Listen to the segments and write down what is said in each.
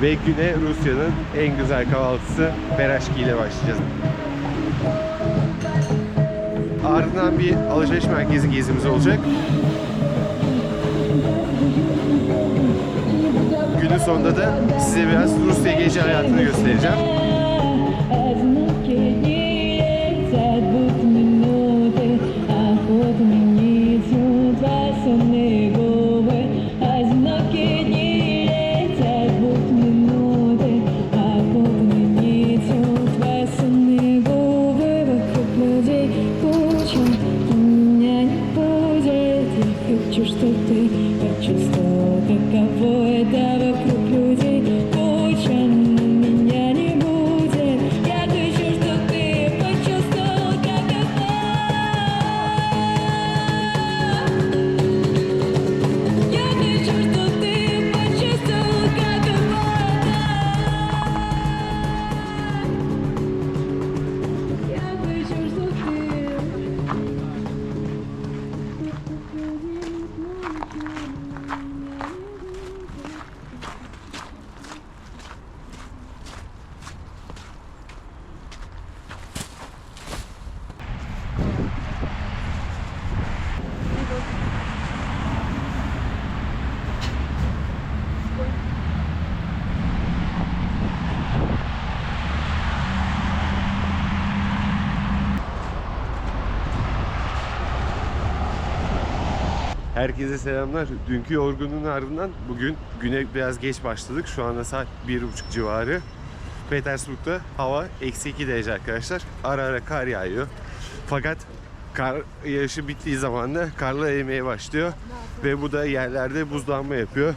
Ve güne Rusya'nın en güzel kahvaltısı Pereşki ile başlayacağız. Ardından bir alışveriş merkezi gezimiz olacak. Günün sonunda da size biraz Rusya gece hayatını göstereceğim. Herkese selamlar. Dünkü yorgunluğun ardından bugün güne biraz geç başladık. Şu anda saat 1:30 civarı. Petersburg'da hava -2 derece arkadaşlar. Ara ara kar yağıyor. Fakat kar yağışı bittiği zaman da karlar erimeye başlıyor. Ve bu da yerlerde buzlanma yapıyor.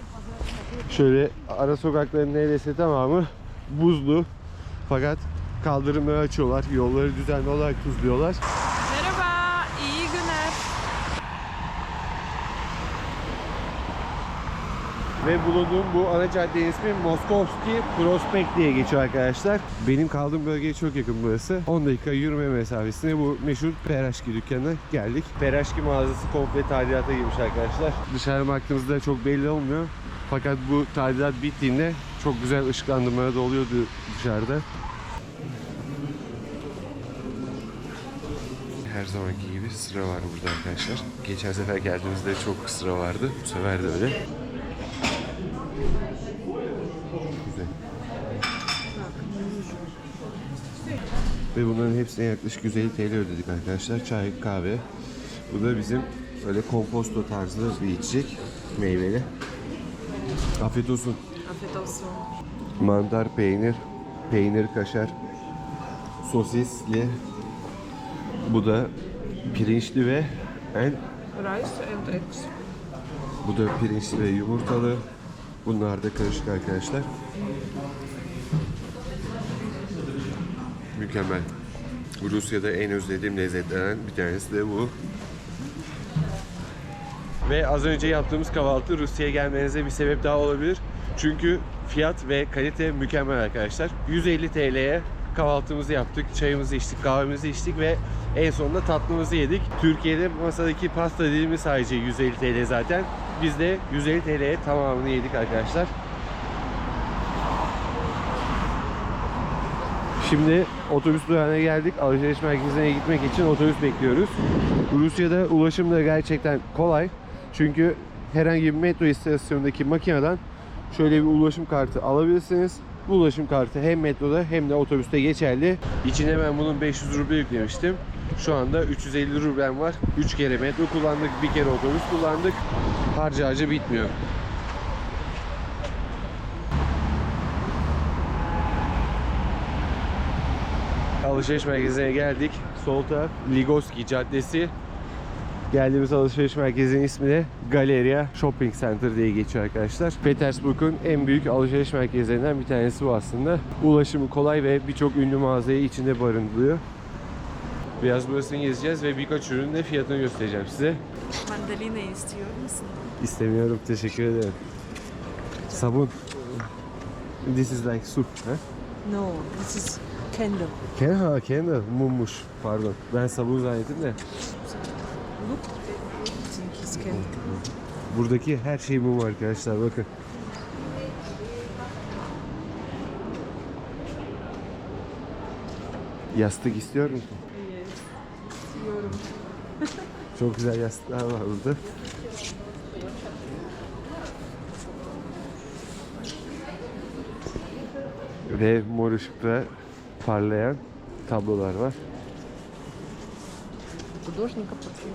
Şöyle ara sokakların neredeyse tamamı buzlu. Fakat kaldırımları açıyorlar. Yolları düzenli olarak tuzluyorlar. Merhaba, iyi günler. Ve bulunduğum bu ana caddenin ismi Moskovski Prospekt diye geçiyor arkadaşlar. Benim kaldığım bölgeye çok yakın burası. 10 dakika yürüme mesafesine bu meşhur Pereşki dükkanına geldik. Pereşki mağazası komple tadilata girmiş arkadaşlar. Dışarı baktığımızda çok belli olmuyor. Fakat bu tadilat bittiğinde çok güzel ışıklandırmalar da oluyordu dışarıda. Her zamanki gibi sıra var burada arkadaşlar. Geçen sefer geldiğimizde çok sıra vardı. Bu sefer de öyle. Güzel. Ve bunların hepsine yaklaşık 150 TL ödedik arkadaşlar. Çay, kahve. Bu da bizim böyle komposto tarzı bir içecek. Meyveli. Afiyet olsun. Afiyet olsun. Mantar, peynir, kaşar, sosisli. Bu da pirinçli ve Rice and eggs. bu da pirinçli ve yumurtalı. Bunlar da karışık arkadaşlar. Mükemmel. Rusya'da en özlediğim lezzetlerden bir tanesi de bu. Ve az önce yaptığımız kahvaltı Rusya'ya gelmenize bir sebep daha olabilir. Çünkü fiyat ve kalite mükemmel arkadaşlar. 150 TL'ye kahvaltımızı yaptık, çayımızı içtik, kahvemizi içtik ve en sonunda tatlımızı yedik. Türkiye'de masadaki pasta dilimi sadece 150 TL zaten. Biz de 150 TL'ye tamamını yedik arkadaşlar. Şimdi otobüs durağına geldik. Alışveriş merkezine gitmek için otobüs bekliyoruz. Rusya'da ulaşım da gerçekten kolay. Çünkü herhangi bir metro istasyonundaki makineden şöyle bir ulaşım kartı alabilirsiniz. Bu ulaşım kartı hem metroda hem de otobüste geçerli. İçine ben bunun 500 ruble yüklemiştim. Şu anda 350 rublem var. 3 kere metro kullandık, bir kere otobüs kullandık. Harca bitmiyor. Alışveriş merkezine geldik. Sol taraf Ligoski Caddesi. Geldiğimiz alışveriş merkezinin ismi de Galeria Shopping Center diye geçiyor arkadaşlar. Petersburg'un en büyük alışveriş merkezlerinden bir tanesi bu aslında. Ulaşımı kolay ve birçok ünlü mağazayı içinde barındırıyor. Biraz burasını gezeceğiz ve birkaç ürünün de fiyatını göstereceğim size. Mandalina istiyor musun? İstemiyorum, teşekkür ederim. Sabun. This is like soup. Huh? No, this is candle. Candle. Mummuş. Pardon. Ben sabun zannettim de. Look, I think it's candle. Buradaki her şey mum arkadaşlar, bakın. Yastık istiyor musun? Yes. İstiyorum. Çok güzel yastıklar var burada. Ve mor ışıkta parlayan tablolar var. Художника почему?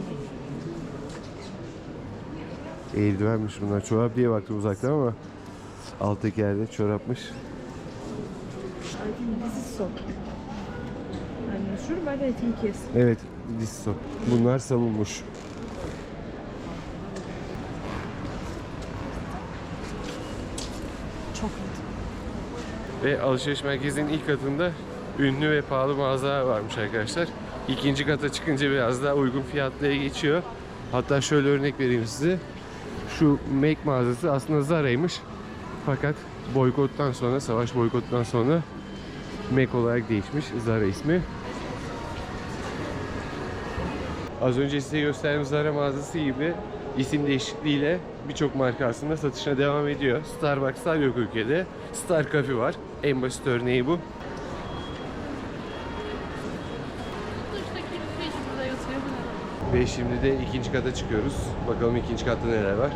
Eldivenmiş bunlar. Çorap diye baktım uzaktan ama alttaki yerde çorapmış. I think this is soap. I'm not sure, but I think yes. Evet, disko. Bunlar savunmuş. Chocolate. Ve alışveriş merkezinin ilk katında ünlü ve pahalı mağazalar varmış arkadaşlar. İkinci kata çıkınca biraz daha uygun fiyatlıya geçiyor. Hatta şöyle örnek vereyim size. Şu Make mağazası aslında Zara'ymış. Fakat boykottan sonra, savaş boykottan sonra Make olarak değişmiş Zara ismi. Az önce size gösterdiğim Zara mağazası gibi isim değişikliğiyle birçok marka aslında satışına devam ediyor. Starbucks'lar yok ülkede. Star Coffee var. En basit örneği bu. Ve şimdi de ikinci kata çıkıyoruz. Bakalım ikinci katta neler var.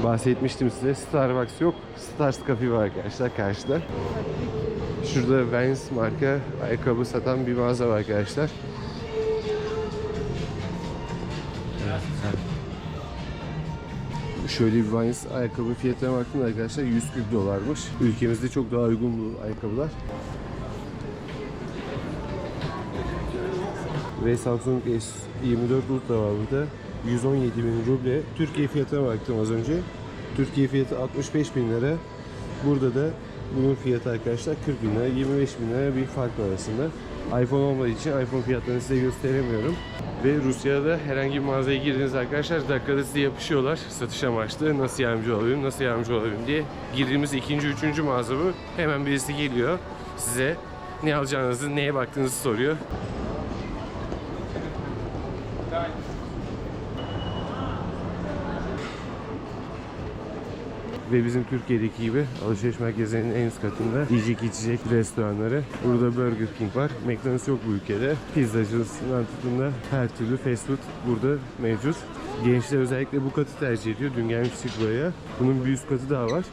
Bahsetmiştim size, Starbucks yok. Stars Coffee var arkadaşlar karşıda. Şurada Vans marka ayakkabı satan bir mağaza var arkadaşlar. Şöyle bir Vans ayakkabı fiyatına baktığımda arkadaşlar 140 dolarmış. Ülkemizde çok daha uygun bu ayakkabılar. Ve Samsung S24 Ultra var burada. 117.000 ruble. Türkiye fiyatına baktım az önce. Türkiye fiyatı 65.000 lira. Burada da bunun fiyatı arkadaşlar 40.000 lira, 25.000 lira bir fark var arasında. iPhone olmadığı için iPhone fiyatlarını size gösteremiyorum. Ve Rusya'da herhangi bir mağazaya girdiğiniz arkadaşlar dakikada size yapışıyorlar satış amaçlı. Nasıl yardımcı olabilirim, nasıl yardımcı olabilirim diye. Girdiğimiz ikinci, üçüncü mağaza bu. Hemen birisi geliyor size ne alacağınızı, neye baktığınızı soruyor. Ve bizim Türkiye'deki gibi alışveriş merkezlerinin en üst katında yiyecek içecek restoranları. Burada Burger King var. McDonald's yok bu ülkede. Pizzacısından tutun da her türlü fast food burada mevcut. Gençler özellikle bu katı tercih ediyor. Dün gelmiştik buraya. Bunun bir üst katı daha var.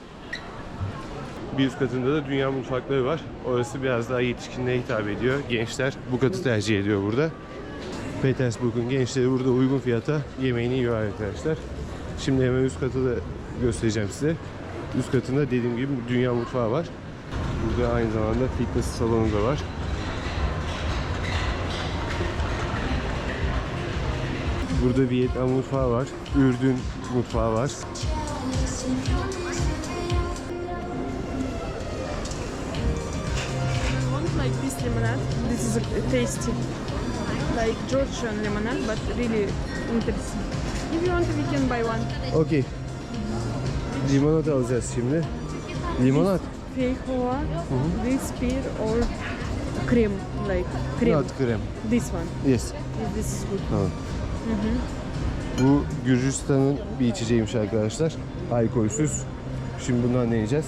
Bir üst katında da dünya mutfakları var. Orası biraz daha yetişkinlere hitap ediyor. Gençler bu katı tercih ediyor burada. Petersburg'un gençleri burada uygun fiyata yemeğini yiyor arkadaşlar. Şimdi hemen üst katı da göstereceğim size. Üst katında dediğim gibi dünya mutfağı var. Burada aynı zamanda fitness salonu da var. Burada Vietnam mutfağı var. Ürdün mutfağı var. Like this lemonade. This is tasty. Like Georgian lemonade, but really interesting. If you want, we can buy one. Okey. Limonat alacağız şimdi. Limonat. Feijoa, this beer or cream, like cream. Not krem. This one. Yes. This is good. Tamam. Bu Gürcistan'ın bir içeceğiymiş arkadaşlar. Alkolsüz. Şimdi bundan deneyeceğiz.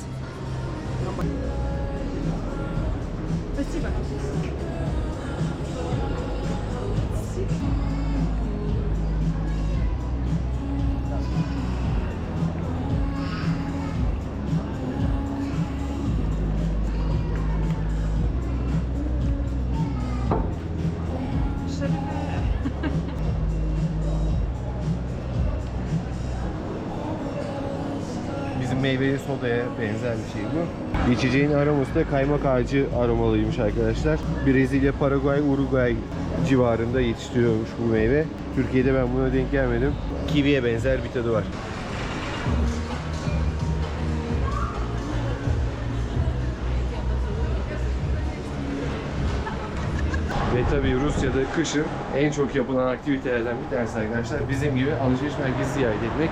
Спасибо. Bizim meyveli sodaya benzer bir şey bu. İçeceğin aroması da kaymak ağacı aromalıymış arkadaşlar. Brezilya, Paraguay, Uruguay civarında yetiştiriyormuş bu meyve. Türkiye'de ben buna denk gelmedim. Kiviye benzer bir tadı var. Ve tabii Rusya'da kışın en çok yapılan aktivitelerden bir tanesi arkadaşlar bizim gibi alışveriş merkezi ziyaret etmek.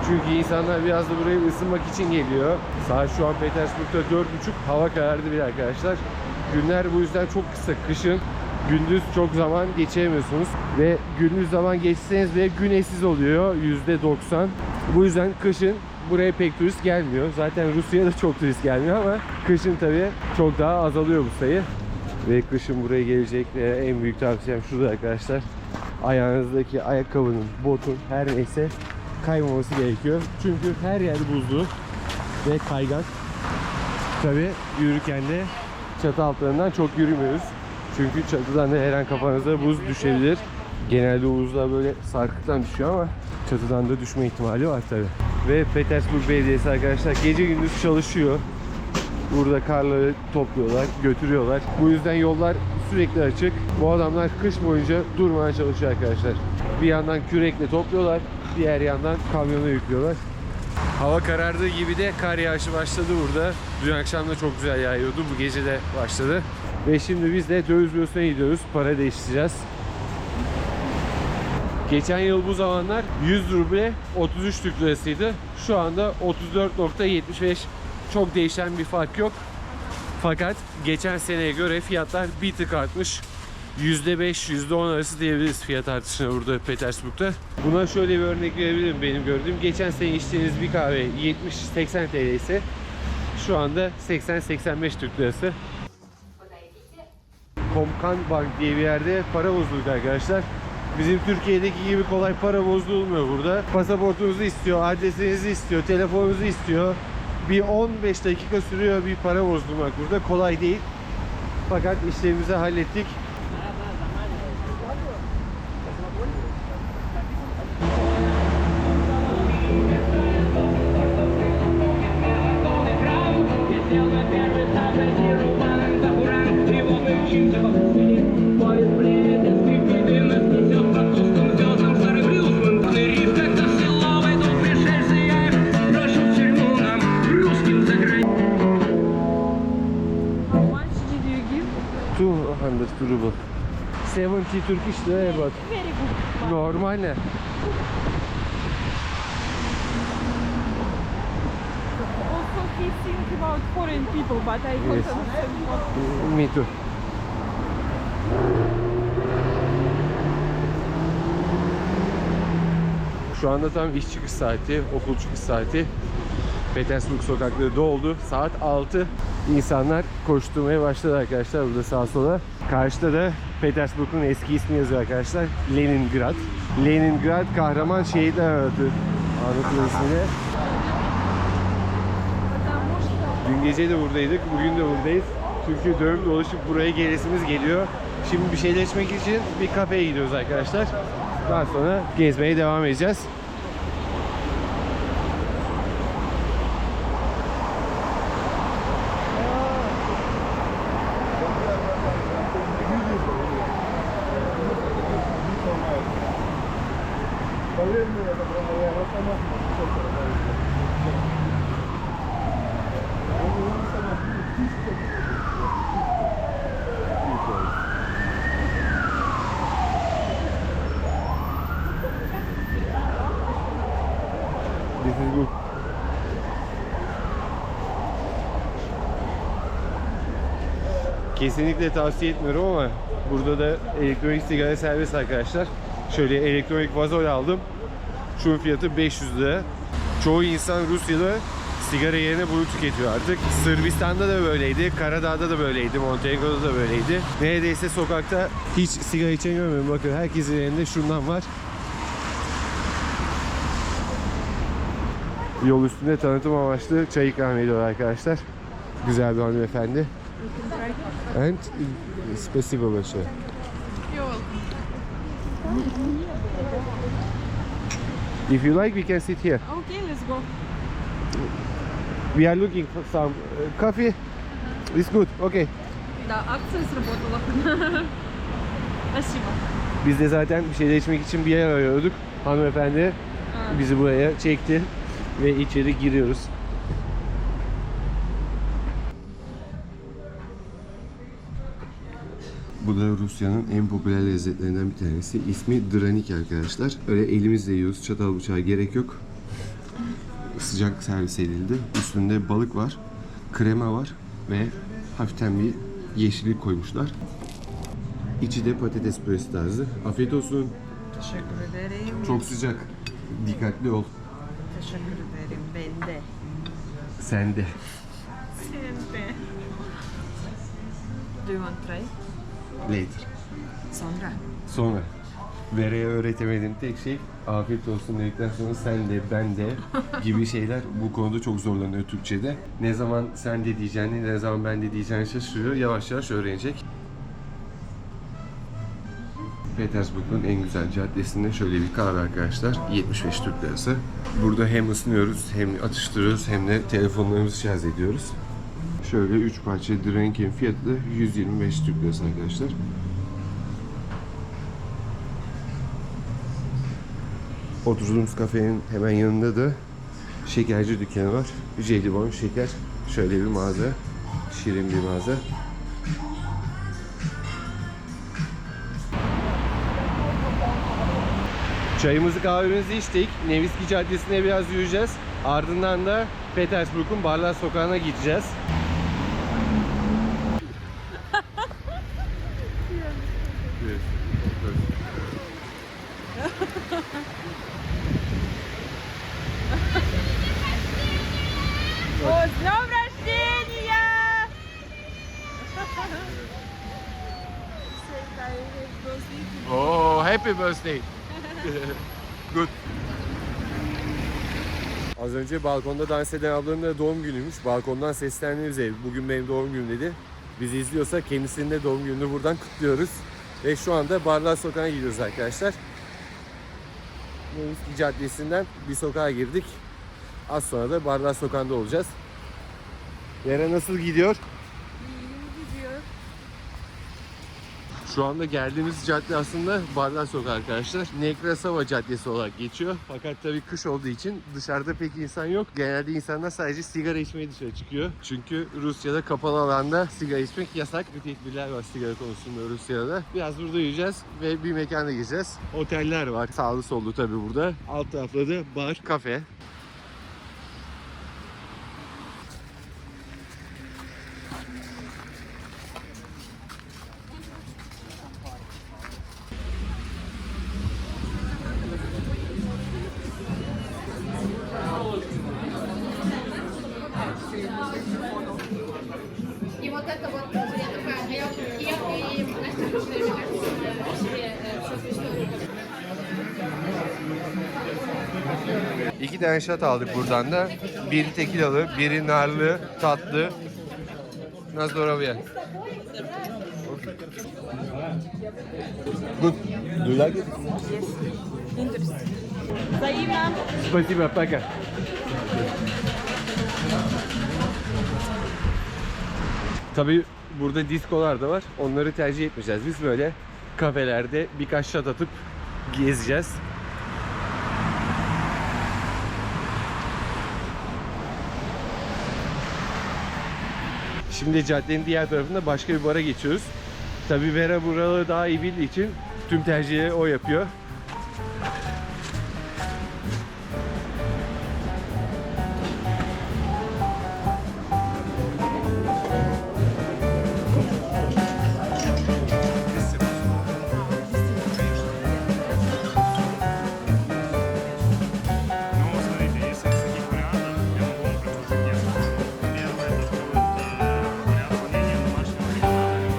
Çünkü insanlar biraz da buraya ısınmak için geliyor. Saat şu an Petersburg'da 4.30, hava karardı bile arkadaşlar. Günler bu yüzden çok kısa. Kışın gündüz çok zaman geçiremiyorsunuz ve gündüz zaman geçseniz bile güneşsiz oluyor %90. Bu yüzden kışın buraya pek turist gelmiyor. Zaten Rusya'ya da çok turist gelmiyor ama kışın tabii çok daha azalıyor bu sayı. Ve kışın buraya geleceklere en büyük tavsiyem şurada arkadaşlar. Ayağınızdaki ayakkabının, botun her neyse kaymaması gerekiyor. Çünkü her yer buzlu ve kaygan. Tabii yürürken de çatı altlarından çok yürümüyoruz. Çünkü çatıdan da her an kafanıza buz düşebilir. Genelde o buzlar böyle sarkıktan düşüyor ama çatıdan da düşme ihtimali var tabii. Ve Petersburg Belediyesi arkadaşlar gece gündüz çalışıyor. Burada karları topluyorlar, götürüyorlar. Bu yüzden yollar sürekli açık. Bu adamlar kış boyunca durmadan çalışıyor arkadaşlar. Bir yandan kürekle topluyorlar, diğer yandan kamyona yüklüyorlar. Hava karardığı gibi de kar yağışı başladı burada. Dün akşam da çok güzel yağıyordu. Bu gece de başladı. Ve şimdi biz de döviz bürosuna gidiyoruz. Para değiştireceğiz. Geçen yıl bu zamanlar 100 ruble 33 Türk lirasıydı. Şu anda 34.75. Çok değişen bir fark yok. Fakat geçen seneye göre fiyatlar bir tık artmış. %5, %10 arası diyebiliriz fiyat artışına burada Petersburg'da. Buna şöyle bir örnek verebilirim benim gördüğüm. Geçen sene içtiğiniz bir kahve 70-80 TL ise şu anda 80-85 Türk lirası. Komkanbank diye bir yerde para bozduk arkadaşlar. Bizim Türkiye'deki gibi kolay para bozdurulmuyor burada. Pasaportunuzu istiyor, adresinizi istiyor, telefonunuzu istiyor. Bir 15 dakika sürüyor bir para bozdurmak burada. Kolay değil. Fakat işlerimizi hallettik. Ruble. 70 Turkish lira but Very good. normal ne? Also he think about foreign people, but I don't Yes. understand what. Me too. Şu anda tam iş çıkış saati, okul çıkış saati. Petersburg sokakları doldu. Saat 6. İnsanlar koşturmaya başladı arkadaşlar burada sağa sola. Karşıda da Petersburg'un eski ismi yazıyor arkadaşlar. Leningrad. Leningrad kahraman şehitler anlatıyor ismini. Dün gece de buradaydık, bugün de buradayız. Çünkü dönüp dolaşıp buraya gelesimiz geliyor. Şimdi bir şeyler içmek için bir kafeye gidiyoruz arkadaşlar. Daha sonra gezmeye devam edeceğiz. This is good. Kesinlikle tavsiye etmiyorum ama burada da elektronik sigara serbest arkadaşlar. Şöyle elektronik vazol aldım. Şunun fiyatı 500 lira. Çoğu insan Rusya'da sigara yerine bunu tüketiyor artık. Sırbistan'da da böyleydi, Karadağ'da da böyleydi, Montenegro'da da böyleydi. Neredeyse sokakta hiç sigara içen görmüyorum. Bakın herkesin elinde şundan var. Yol üstünde tanıtım amaçlı çay ikram ediyor arkadaşlar. Güzel bir hanımefendi. And spasibo большое. If you like, we can sit here. Okay, let's go. We are looking for some coffee. It's good. Okay. Да, акция сработала. Спасибо. Biz de zaten bir şeyler içmek için bir yer arıyorduk. Hanımefendi bizi buraya çekti ve içeri giriyoruz. Bu da Rusya'nın en popüler lezzetlerinden bir tanesi. İsmi dranik arkadaşlar. Öyle elimizle yiyoruz. Çatal bıçağa gerek yok. Sıcak servis edildi. Üstünde balık var, krema var ve hafiften bir yeşillik koymuşlar. İçi de patates püresi tarzı. Afiyet olsun. Teşekkür ederim. Çok sıcak. Dikkatli ol. Teşekkür ederim. Ben de. Sende. Sen de. Do you want to try? Later. Sonra. Sonra. Vera'ya öğretemediğim tek şey afiyet olsun dedikten sonra sen de ben de gibi şeyler bu konuda çok zorlanıyor Türkçe'de. Ne zaman sen de diyeceğini, ne zaman ben de diyeceğini şaşırıyor. Yavaş yavaş öğrenecek. Petersburg'un en güzel caddesinde şöyle bir kahve arkadaşlar. 75 Türk lirası. Burada hem ısınıyoruz, hem atıştırıyoruz, hem de telefonlarımızı şarj ediyoruz. Şöyle 3 parça drink'in fiyatı 125 Türk lirası arkadaşlar. Oturduğumuz kafenin hemen yanında da şekerci dükkanı var. Jelibon, şeker. Şöyle bir mağaza. Şirin bir mağaza. Çayımızı kahvemizi içtik. Nevski Caddesi'ne biraz yürüyeceğiz. Ardından da Petersburg'un Barlar Sokağı'na gideceğiz. О, с днем рождения! Oh, happy birthday. Good. Az önce balkonda dans eden ablanın da doğum günüymüş. Balkondan seslendi bize. Bugün benim doğum günüm dedi. Bizi izliyorsa kendisinin de doğum gününü buradan kutluyoruz. Ve şu anda Barlar Sokağı'na gidiyoruz arkadaşlar. Nevski Caddesi'nden bir sokağa girdik. Az sonra da Barlar Sokağı'nda olacağız. Vera nasıl gidiyor? Şu anda geldiğimiz cadde aslında Barlar Sokağı arkadaşlar. Nekrasova Caddesi olarak geçiyor. Fakat tabii kış olduğu için dışarıda pek insan yok. Genelde insanlar sadece sigara içmeye dışarı çıkıyor. Çünkü Rusya'da kapalı alanda sigara içmek yasak. Bir tedbirler var sigara konusunda Rusya'da. Biraz burada yiyeceğiz ve bir mekana gireceğiz. Oteller var. Sağlı sollu tabii burada. Alt tarafta da bar, kafe. И вот это вот, я такая, я и Настя себе всю эту историю. İki tane shot aldık buradan da. Biri tekilalı, biri narlı, tatlı. Na zdоровье. Good. Do you like it? Взаимно. Спасибо, пока. Tabii burada diskolar da var. Onları tercih etmeyeceğiz. Biz böyle kafelerde birkaç shot atıp gezeceğiz. Şimdi caddenin diğer tarafında başka bir bara geçiyoruz. Tabii Vera buraları daha iyi bildiği için tüm tercihleri o yapıyor. Ну, смотрите, если из таких вариантов, я могу вам предложить несколько. Первое, это будет вариант хранения домашнего вегетарианского.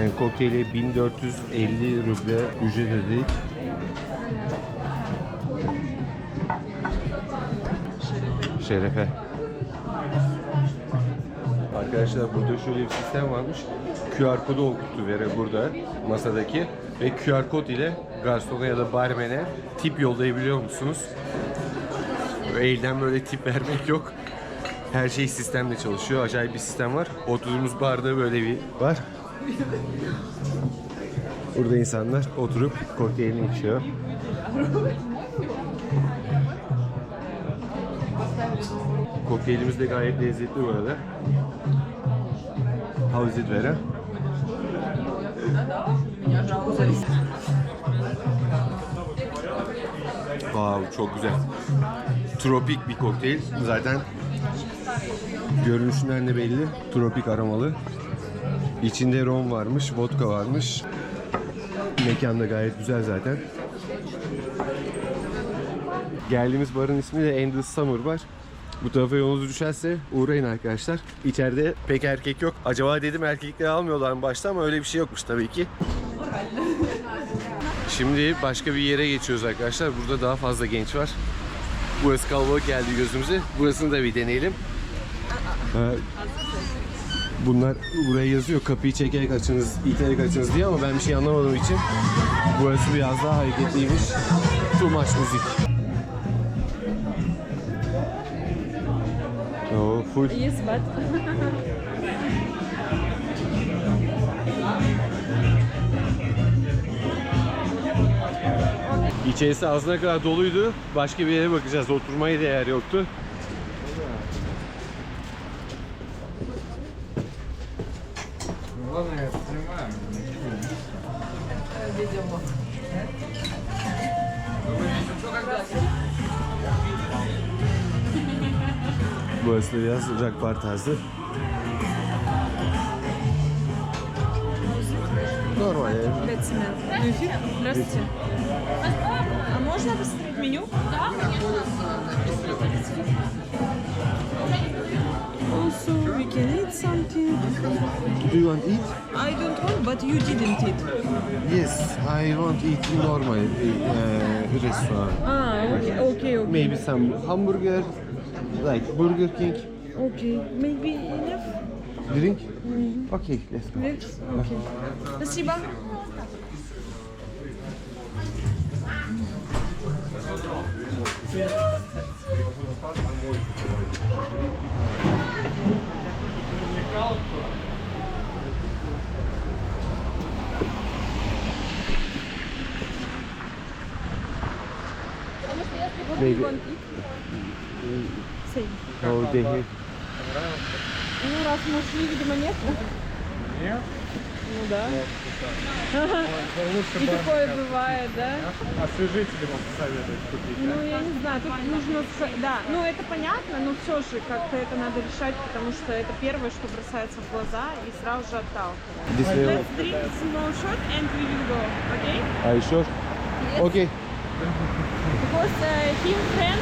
Yani kokteyli 1450 ruble ücret ödedik. Şerefe. Arkadaşlar burada şöyle bir sistem varmış. QR kodu okuttu vere burada masadaki ve QR kod ile garsona ya da barmene tip yollayabiliyor musunuz? Elden böyle tip vermek yok. Her şey sistemle çalışıyor. Acayip bir sistem var. Oturduğumuz barda böyle bir var. Burada insanlar oturup kokteylini içiyor. Kokteylimiz de gayet lezzetli bu arada. How is it Vera? Wow, çok güzel. Tropik bir kokteyl. Zaten görünüşünden de belli. Tropik aromalı. İçinde rom varmış, vodka varmış. Mekan da gayet güzel zaten. Geldiğimiz barın ismi de Endless Summer Bar. Bu tarafa yolunuz düşerse uğrayın arkadaşlar. İçeride pek erkek yok. Acaba dedim erkekleri almıyorlar mı başta ama öyle bir şey yokmuş tabii ki. Şimdi başka bir yere geçiyoruz arkadaşlar. Burada daha fazla genç var. Burası kalabalık geldi gözümüze. Burasını da bir deneyelim. Bunlar buraya yazıyor. Kapıyı çekerek açınız, iterek açınız diye ama ben bir şey anlamadığım için burası biraz daha hareketliymiş. Too much müzik. Oh, full. Yes, but İçerisi ağzına kadar doluydu. Başka bir yere bakacağız. Oturmaya da yer yoktu. Burası da biraz sıcak bar tarzı. Normal yani. Здравствуйте. А можно посмотреть меню? Да, конечно. Also, we can eat something. Do you want eat? I don't want, but you didn't eat. Yes, I want eat normal restaurant. Ah, okay. Maybe some hamburger, like Burger King. Okay, maybe enough. Drink? Okay, let's go. Let's. Okay. Спасибо. Maybe. Same. Oh, they have. Ну, раз нашли, видимо, нет. Нет? Ну да. Лучше И бы такое бывает, да? освежители вам посоветуют купить. Ну, я не знаю, тут нужно... Да, ну это понятно, но все же как-то это надо решать, потому что это первое, что бросается в глаза и сразу же отталкивает. This way. Let's drink small shot and we will go, okay? Are you sure? Okay. Because his friend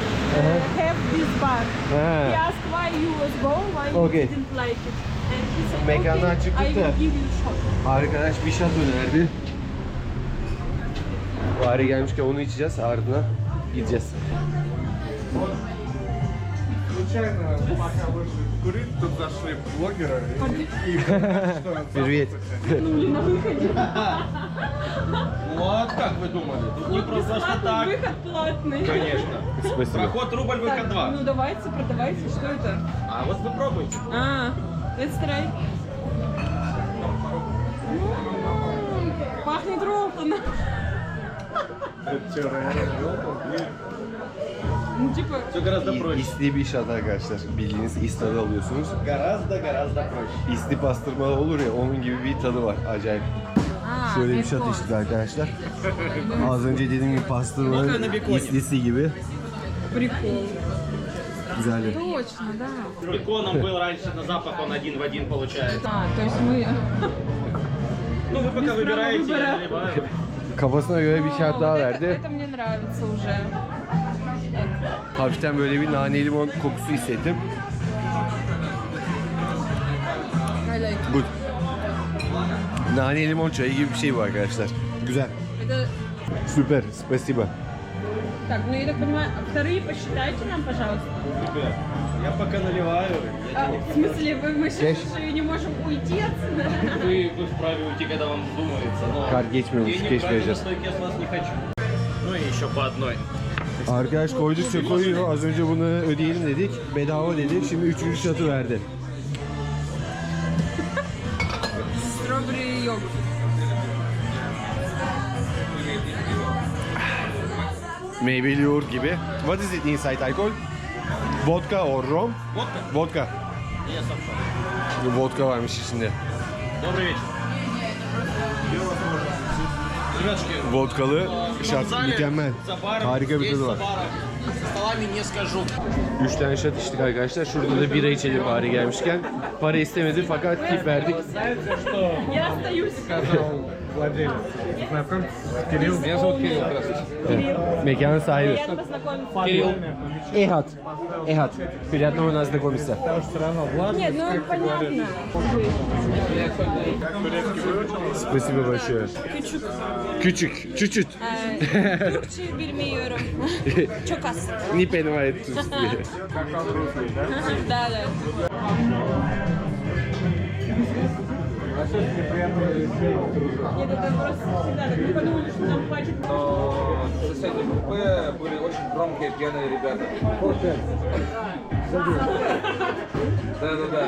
have this bar. He asked why you was go, why Okay. you didn't like it. And he said, Mekandan okay, çıktık I da. will give you shot. Arkadaş bir şat önerdi. Bari gelmişken onu içeceğiz, ardından gideceğiz. Случайно, пока вышли курить, тут зашли блогеры и что Привет. Ну а как вы думали? Тут не просто ж Бесплатный так. выход платный. Конечно. Спасибо. Проход рубль, выход Так, 2. ну давайте, продавайте, что это? А вот вы пробуйте. Let's try. Пахнет Ролтоном. Ну типа, Все гораздо проще. İsli bir şat arkadaşlar. Bildiğiniz istadı alıyorsunuz. Гораздо проще. İsli pastırmalı olur ya, onun gibi bir tadı var. Acayip. Şöyle bir şat içtik arkadaşlar. Az önce dediğim gibi pastırmanın islisi gibi. прикол. Güzeldi. Точно, да. Беконом был раньше на запах, он один в один получается. То есть мы... Ну вы пока выбираете, выбора. либо... Kafasına göre bir şat daha Вот verdi. это мне нравится уже. Hafiften böyle bir nane limon kokusu hissettim. I like. Good. Nane limon çayı gibi bir şey bu arkadaşlar. Güzel. Это... Süper. Spasiba. Так, ну я так понимаю, вторые посчитайте нам, пожалуйста. Я пока наливаю. В смысле, мы сейчас еще не можем уйти отсюда? Вы вправе уйти, когда вам вздумается, но Kart geçmiyormuş. денег Geç брать на vereceğiz. стойке с вас не хочу. Ну и еще по одной. Arkadaş koydukça koyuyor. Az önce bunu ödeyelim dedik. Bedava dedi. Şimdi 3. şatı verdi. Strawberry yogurt. Meyveli yoğurt gibi. What is it inside alcohol? Vodka or rum? Водка? Vodka. Я сам сам. Vodka varmış içinde. Добрый вечер. Ребятушки, Vodkalı в şat зале mükemmel. за баром, Harika bir здесь tadı за var. баром, со столами не скажу. 3 tane şat içtik arkadaşlar. Şurada da bira içelim bari gelmişken. Para istemedi fakat tip verdik. Я остаюсь. Меня зовут Кирилл, здравствуйте. Mekanın sahibi. Приятно познакомиться. Кирилл. Ehat. Ehat. Приятного нас знакомиться. Нет, ну понятно. Spasiba большое. Küçük. Küçük. Çüçüt. Türkçe bilmiyorum. Çok az. Не понимает тут. Да, да. Нет, это просто всегда так. Мы подумали, что нам хватит. Но в соседнем купе были очень громкие пьяные ребята. Да-да-да.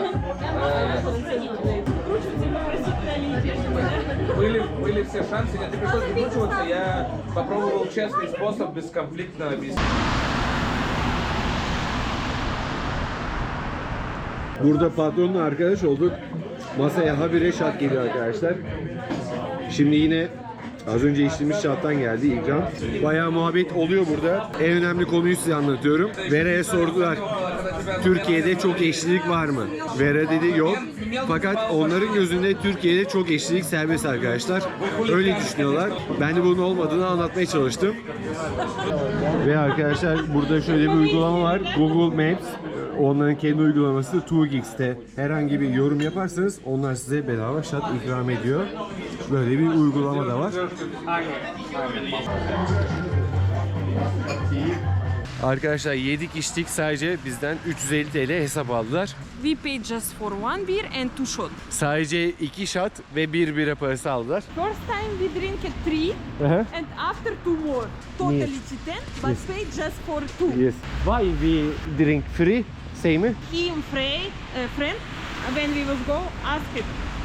Были все шансы, нет, не пришлось выкручиваться, я попробовал честный способ бесконфликтно объяснить. Burada patronla arkadaş olduk. Masaya habire şat geliyor arkadaşlar. Şimdi yine az önce içtiğimiz şattan geldi ikram. Bayağı muhabbet oluyor burada. En önemli konuyu size anlatıyorum. Vera'ya sordular. Türkiye'de çok eşlilik var mı? Vera dedi yok. Fakat onların gözünde Türkiye'de çok eşlilik serbest arkadaşlar. Öyle düşünüyorlar. Ben de bunun olmadığını anlatmaya çalıştım. Ve arkadaşlar burada şöyle bir uygulama var. Google Maps. Onların kendi uygulaması 2Gix'te herhangi bir yorum yaparsanız onlar size bedava şat ikram ediyor. Böyle bir uygulama da var. Arkadaşlar yedik içtik sadece bizden 350 TL hesap aldılar. We paid just for one beer and two shot. Sadece 2 şat ve 1 bira parası aldılar. First time we drink at 3 and after 2 more. Totally 10, but Yes. paid just for 2. Yes. Why we drink free? Say mi? Him friend, when we will go, asked,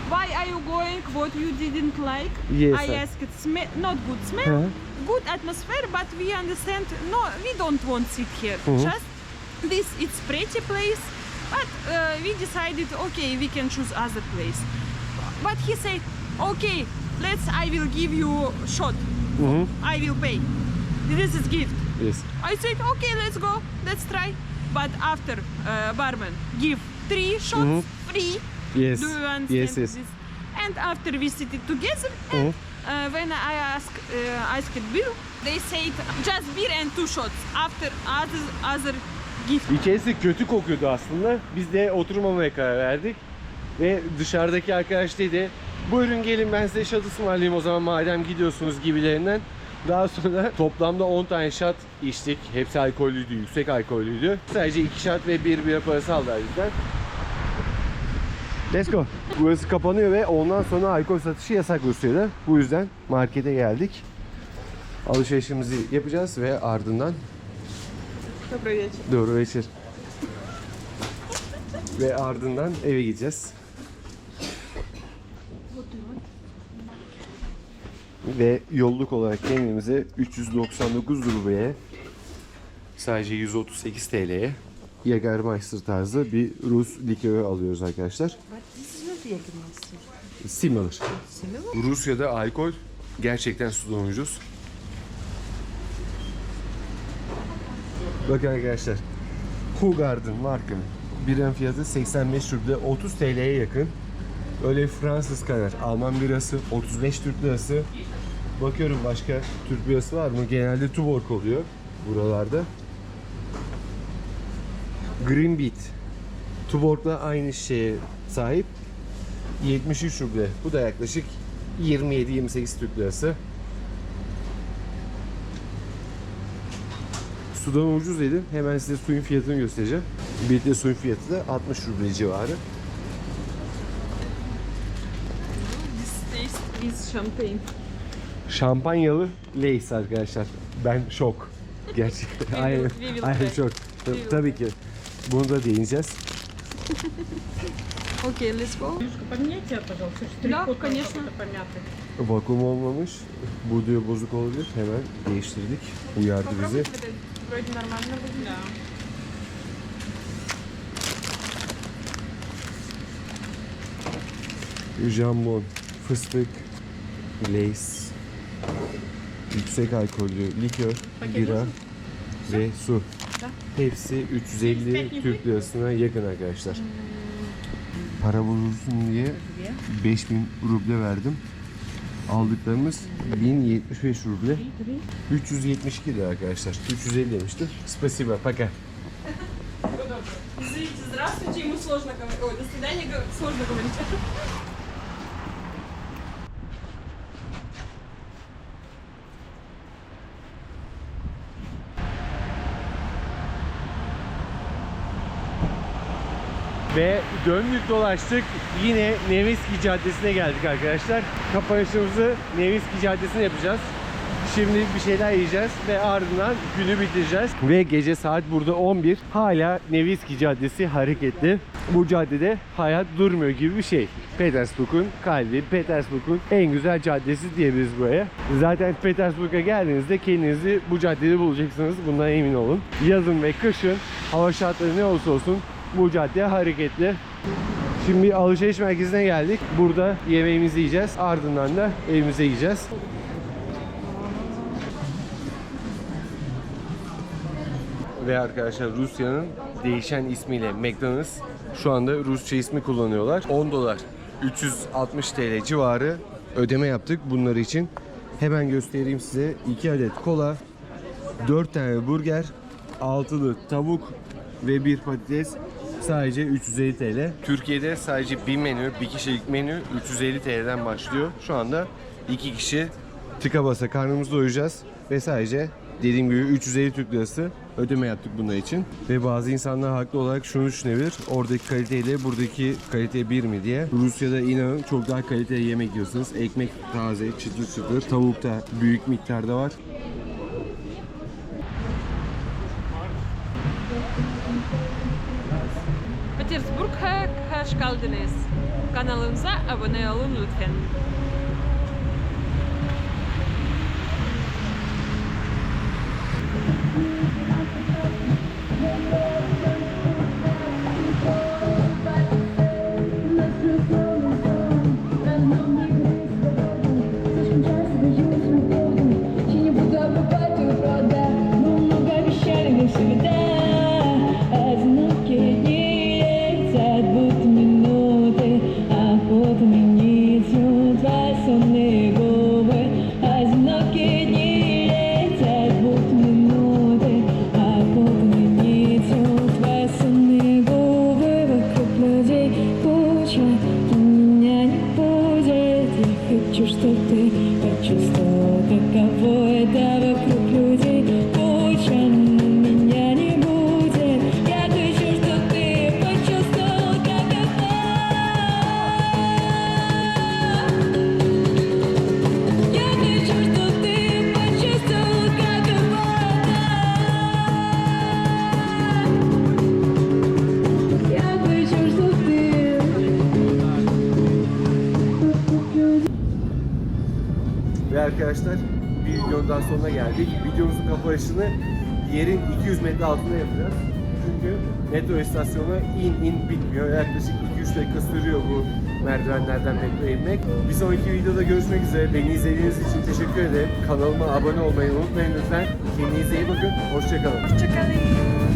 why are you going? What you didn't like? Yes, I sir. asked, not good smell, good atmosphere, but we understand. No, we don't want sit here. Just this, it's pretty place, but we decided, okay, we can choose other place. But he said, okay, I will give you shot. I will pay. This is gift. Yes. I said, okay, let's go, let's try. But after barman give 3 shots free. Yes. Do you understand Yes, yes. this? And after we sit it together, and when I asked bill, they said just beer and 2 shots. After other gift. İçerisi kötü kokuyordu aslında. Biz de oturmamaya karar verdik. Ve dışarıdaki arkadaş dedi, buyurun gelin ben size şat ısmarlayayım o zaman madem gidiyorsunuz gibilerinden. Daha sonra toplamda 10 tane şat içtik. Hepsi alkollüydü, yüksek alkollüydü. Sadece 2 şat ve 1 bira parası aldılar bizden. Let's go. Burası kapanıyor ve ondan sonra alkol satışı yasak Rusya'da. Bu yüzden markete geldik. Alışverişimizi yapacağız ve ardından Добрый вечер. doğru вечер. Ve ardından eve gideceğiz. Ve yolluk olarak kendimize 399 rubleye sadece 138 TL'ye Jägermeister tarzı bir Rus likörü alıyoruz arkadaşlar. Similar. Rusya'da alkol gerçekten sudan ucuz. Bakın arkadaşlar. Hoegaarden markanın biranın fiyatı 85 ruble, 30 TL'ye yakın. Öyle Fransız kadar. Alman birası 35 Türk lirası. Bakıyorum başka Türk birası var mı? Genelde Tuborg oluyor buralarda. Green Beet. Tuborg'la aynı şeye sahip. 73 ruble. Bu da yaklaşık 27-28 Türk lirası. Sudan ucuz dedim. Hemen size suyun fiyatını göstereceğim. Bir litre suyun fiyatı da 60 ruble civarı. This taste is champagne. Şampanyalı Lay's arkadaşlar. Ben şok. Gerçekten. Aynen. we will Aynen try. şok. Tabii ki. Bunu da deneyeceğiz. Okay, let's go. Поменяйте, пожалуйста, Да, штрих-код конечно. какой-то помятый. Vakum olmamış. Bu diyor bozuk olabilir. Hemen değiştirdik. Uyardı bizi. Вроде нормально выглядит. Jambon, fıstık, Lay's, yüksek alkollü likör, bira ve su. Hepsi 350 Türk lirasına yakın arkadaşlar. Para bozulsun diye 5000 ruble verdim. Aldıklarımız 1075 ruble. 372 lira arkadaşlar. 350 demiştim. Spasiba, пока. Извините, здравствуйте, ему сложно говорить. Ой, до свидания, сложно говорить. Ve döndük dolaştık. Yine Nevski Caddesi'ne geldik arkadaşlar. Kapanışımızı Nevski Caddesi'ne yapacağız. Şimdi bir şeyler yiyeceğiz ve ardından günü bitireceğiz. Ve gece saat burada 11. Hala Nevski Caddesi hareketli. Bu caddede hayat durmuyor gibi bir şey. Petersburg'un kalbi, Petersburg'un en güzel caddesi diyebiliriz buraya. Zaten Petersburg'a geldiğinizde kendinizi bu caddede bulacaksınız. Bundan emin olun. Yazın ve kışın hava şartları ne olursa olsun bu cadde hareketli. Şimdi alışveriş merkezine geldik. Burada yemeğimizi yiyeceğiz. Ardından da evimize gideceğiz. Ve arkadaşlar Rusya'nın değişen ismiyle McDonald's şu anda Rusça ismi kullanıyorlar. 10 dolar 360 TL civarı ödeme yaptık bunlar için. Hemen göstereyim size. 2 adet kola, 4 tane burger, 6'lı tavuk ve 1 patates sadece 350 TL. Türkiye'de sadece bir menü, bir kişilik menü 350 TL'den başlıyor. Şu anda 2 kişi tıka basa karnımızı doyuracağız ve sadece dediğim gibi 350 Türk lirası ödeme yaptık bunlar için. Ve bazı insanlar haklı olarak şunu düşünebilir. Oradaki kaliteyle buradaki kalite bir mi diye. Rusya'da inanın çok daha kaliteli yemek yiyorsunuz. Ekmek taze, çıtır çıtır. Tavuk da büyük miktarda var. Petersburg'a hoş geldiniz. Kanalımıza abone olun lütfen. Ve arkadaşlar bir videonun daha sonuna geldik. Videomuzun kapanışını yerin 200 metre altında yapacağız. Çünkü metro istasyonu in bitmiyor. Yaklaşık 2-3 dakika sürüyor bu merdivenlerden metroya inmek. Bir sonraki videoda görüşmek üzere. Beni izlediğiniz için teşekkür ederim. Kanalıma abone olmayı unutmayın lütfen. Kendinize iyi bakın. Hoşça kalın. Hoşçakalın.